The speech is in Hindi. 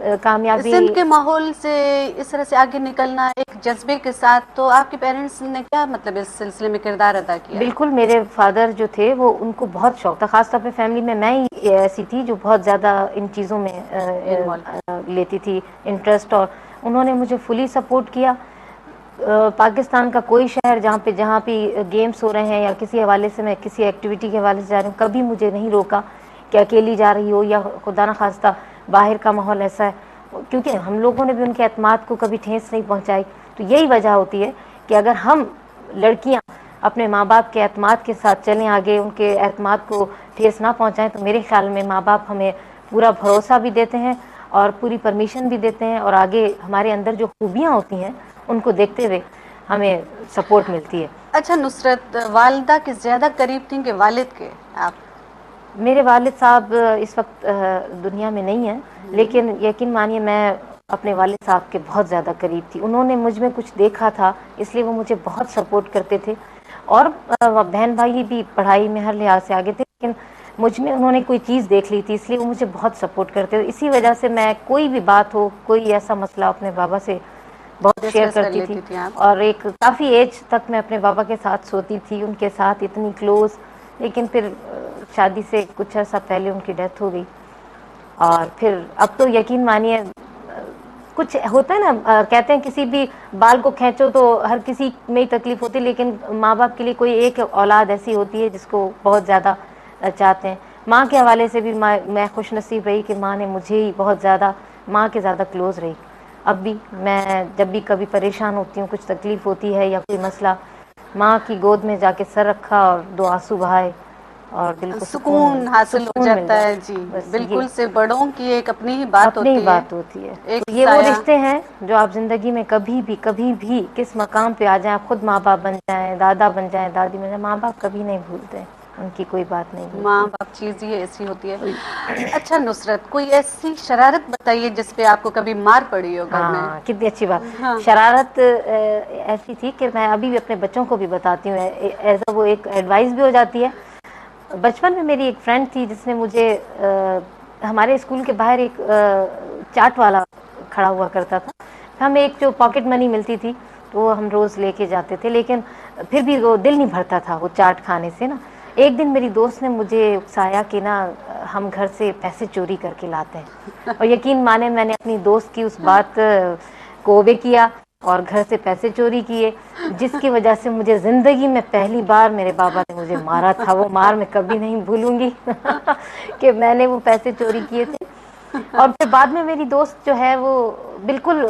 कामयाबी। सिंध के माहौल से इस तरह से आगे निकलना एक जज्बे के साथ, तो आपके पेरेंट्स ने क्या मतलब इस सिलसिले में किरदार अदा किया? बिल्कुल, मेरे फादर जो थे वो उनको बहुत शौक था, खासतौर पे फैमिली में मैं ही ऐसी थी जो बहुत ज़्यादा इन चीज़ों में इन्वॉल्व। लेती थी इंटरेस्ट, और उन्होंने मुझे फुली सपोर्ट किया। पाकिस्तान का कोई शहर जहाँ पे गेम्स हो रहे हैं या किसी हवाले से, मैं किसी एक्टिविटी के हवाले से जा रही हूँ, कभी मुझे नहीं रोका कि अकेली जा रही हो या खुदा न खास्ता बाहर का माहौल ऐसा है, क्योंकि हम लोगों ने भी उनके एतमाद को कभी ठेस नहीं पहुँचाई। तो यही वजह होती है कि अगर हम लड़कियाँ अपने माँ बाप के एतमाद के साथ चलें आगे, उनके एतमाद को ठेस ना पहुँचाएँ, तो मेरे ख्याल में माँ बाप हमें पूरा भरोसा भी देते हैं और पूरी परमिशन भी देते हैं, और आगे हमारे अंदर जो खूबियाँ होती हैं उनको देखते हुए हमें सपोर्ट मिलती है। अच्छा नुसरत, वालिदा के ज्यादा करीब थी कि वालिद के आप? मेरे वालिद साहब इस वक्त दुनिया में नहीं हैं, लेकिन यकीन मानिए मैं अपने वालिद साहब के बहुत ज़्यादा करीब थी। उन्होंने मुझ में कुछ देखा था, इसलिए वो मुझे बहुत सपोर्ट करते थे, और बहन भाई भी पढ़ाई में हर लिहाज से आगे थे, लेकिन मुझ में उन्होंने कोई चीज़ देख ली थी, इसलिए वो मुझे बहुत सपोर्ट करते थे। इसी वजह से मैं कोई भी बात हो, कोई ऐसा मसला अपने बाबा से बहुत शेयर डिस्कस कर करती लेती थी, थी आप? और एक काफ़ी एज तक मैं अपने बाबा के साथ सोती थी, उनके साथ इतनी क्लोज। लेकिन फिर शादी से कुछ अर्सा पहले उनकी डेथ हो गई, और फिर अब तो यकीन मानिए कुछ होता है ना, कहते हैं किसी भी बाल को खींचो तो हर किसी में ही तकलीफ होती है, लेकिन माँ बाप के लिए कोई एक औलाद ऐसी होती है जिसको बहुत ज़्यादा चाहते हैं। माँ के हवाले से भी मैं खुशनसीब रही कि माँ ने मुझे ही बहुत ज़्यादा, माँ के ज़्यादा क्लोज़ रही। अब भी मैं जब भी कभी परेशान होती हूँ, कुछ तकलीफ़ होती है या कोई मसला, माँ की गोद में जाके सर रखा और 2 आंसू बहाए और दिल को सुकून हासिल हो सुकून मिल जाता जाता है है। जी। बस ये बिल्कुल से बड़ों की एक अपनी ही बात अपनी ही होती है, बात होती है। एक तो ये वो साया। रिश्ते हैं जो आप ज़िंदगी में कभी भी किस मकाम पे आ जाएं, आप खुद माँ बाप बन जाएं, दादा बन जाएं, दादी बन जाएं, माँ बाप कभी नहीं भूलते हैं, उनकी कोई बात नहीं माँ भूलती। बाप चीज ही ऐसी होती है। अच्छा नुसरत, कोई ऐसी शरारत बताइए जिस पे आपको कभी मार पड़ी हो घर में? हाँ, कितनी अच्छी बात। हाँ। शरारत ऐसी थी कि मैं अभी भी अपने बच्चों को भी बताती हूँ, एज वो एक एडवाइस भी हो जाती है। बचपन में मेरी एक फ्रेंड थी जिसने मुझे हमारे स्कूल के बाहर एक चाट वाला खड़ा हुआ करता था, हमें एक जो पॉकेट मनी मिलती थी तो वो हम रोज़ लेके जाते थे, लेकिन फिर भी वो दिल नहीं भरता था वो चाट खाने से ना। एक दिन मेरी दोस्त ने मुझे उकसाया कि ना हम घर से पैसे चोरी करके लाते हैं, और यकीन माने मैंने अपनी दोस्त की उस बात को ओबे किया और घर से पैसे चोरी किए, जिसकी वजह से मुझे ज़िंदगी में पहली बार मेरे बाबा ने मुझे मारा था। वो मार मैं कभी नहीं भूलूंगी कि मैंने वो पैसे चोरी किए थे। और फिर बाद में मेरी दोस्त जो है वो बिल्कुल